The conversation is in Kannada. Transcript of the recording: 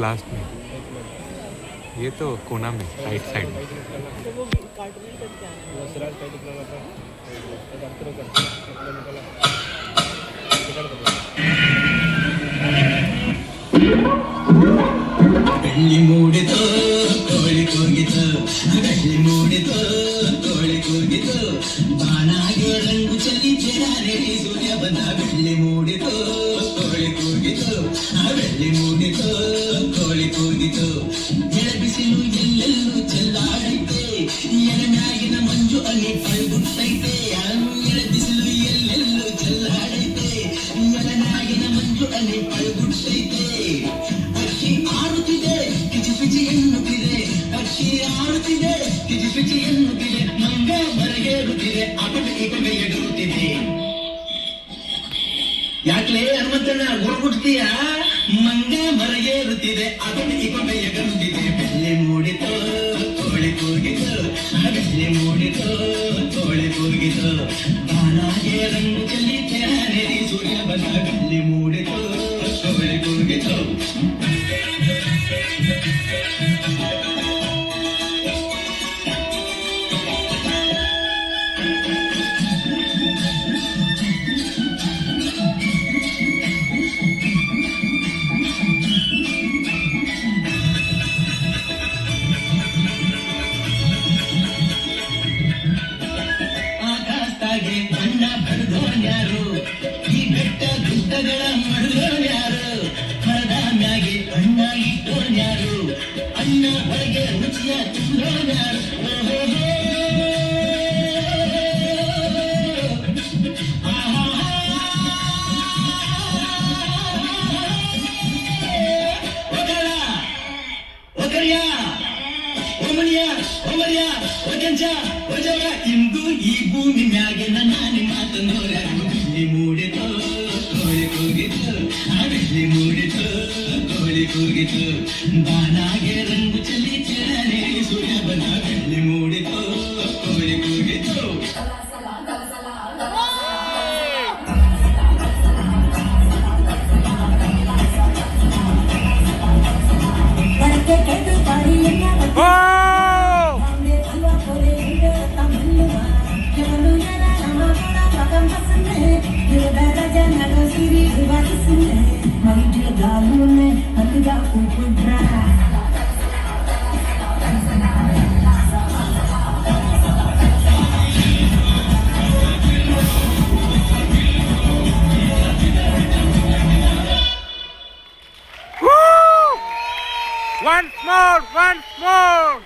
लास्ट में, ये तो कोना में राइट साइड में। ಬೆಳ್ಳಿ ಮೂಡಿತು ಕೋಳಿ ಕೂಗಿತು, ಬೆಳ್ಳಿ ಮೂಡಿತು ಕೋಳಿ ಕೂಗಿತು, ಬಾನಾಗೆ ರಂಗು ಚೆಲ್ಲಿ ಚೆರಾರೆ ಸೂರ್ಯ ಬಂದ. ಬೆಳ್ಳಿ ಮೂಡಿತು ಕೋಳಿ ಕೂಗಿತು, ಬೆಳ್ಳಿ ಮೂಡಿತು ಕೋಳಿ ಕೂಗಿತು, ಬಿಸಿಲು ಎಲ್ಲೆಲ್ಲೂ ಚೆಲ್ಲಾಡೈತೆ, ಎಳನಾಗಿನ ಮಂಜು ಅಲ್ಲಿ ಪೈಗುಟ್ಟೈತೆ. ಬಿಸಿಲು ಎಲ್ಲೆಲ್ಲೂ ಚೆಲ್ಲಾಡೈತೆ, ಎಳನಾಗಿನ ಮಂಜು ಅಲ್ಲಿ ಪೈಗುಟ್ಟೈತೆ. ಪಕ್ಷಿ ಆಡುತ್ತಿದೆ ಕಿಚಿ ಪಿಚಿ ಎನ್ನುತ್ತಿದೆ, ಪಕ್ಷಿ ಆಡುತ್ತಿದೆ ಕಿಚಿ ಪಿಚಿ ಎನ್ನುತ್ತಿದೆ, ಮಂಗ ಮರಗೇರುತ್ತಿದೆ, ಅಪಟೆ ಇಪಟೆ ಎಡುತ್ತಿದೆ. ಯಾಕ್ಲೇ ಹನುಮಂತಣ್ಣ ಗುಡ್ಗುಡ್ತೀಯ? ಮಂಗ ಮರಗೇರುತ್ತಿದೆ, ಅಪಟೆ ಇಪಟೆ ಎಗರುತ್ತಿದೆ. ಬೆಳ್ಳಿ ಮೂಡಿತು ಕೋಳಿ ಕೂಗಿತು, ಬೆಳ್ಳಿ ಮೂಡಿತು ಕೋಳಿ ಕೂಗಿತು, ಬಾನಾಗೆ ರಂಗು ಚೆಲ್ಲಿ ತೆರೆ ಸೂರ್ಯ ಬಂದ. ಬೆಳ್ಳಿ ಮೂಡಿತು ಕೋಳಿ ಕೂಗಿತು. ಆಕಾಶದಾಗೆ ಬಣ್ಣ ಬಡ್ದೋನ್ಯಾರು, ಈ ಬೆಟ್ಟ ಗುಡ್ಡಗಳ ಮಡ್ದೋನ್ಯಾರು, ಮರದ ಮ್ಯಾಗೆ ಅಣ್ಣ ಇಟ್ಟೋನ್ಯಾರು, ಅಣ್ಣ ಹೊರಗೆ ರುಚಿಯ ತುಂಬೋನ್ಯಾರು. ಇಂದು ಈ ಭೂಮಿ ಮ್ಯಾಗೆ ನಾನೇ ಮಾತನೋರ. ಬೆಳ್ಳಿ ಮೂಡಿತು ಕೋಳಿ ಕೂಗಿತು, ಬೆಳ್ಳಿ ಮೂಡಿತು ಕೋಳಿ ಕೂಗಿತು, ಬಾನಾಗೆ ರಂಗು ಚೆಲ್ಲಿ ಚೆರನೆ ಸೂರ್ಯ ಬಂದ. ಬೆಳ್ಳಿ ಮೂಡಿತು ಕೋಳಿ ಕೂಗಿತು. Once more, once more.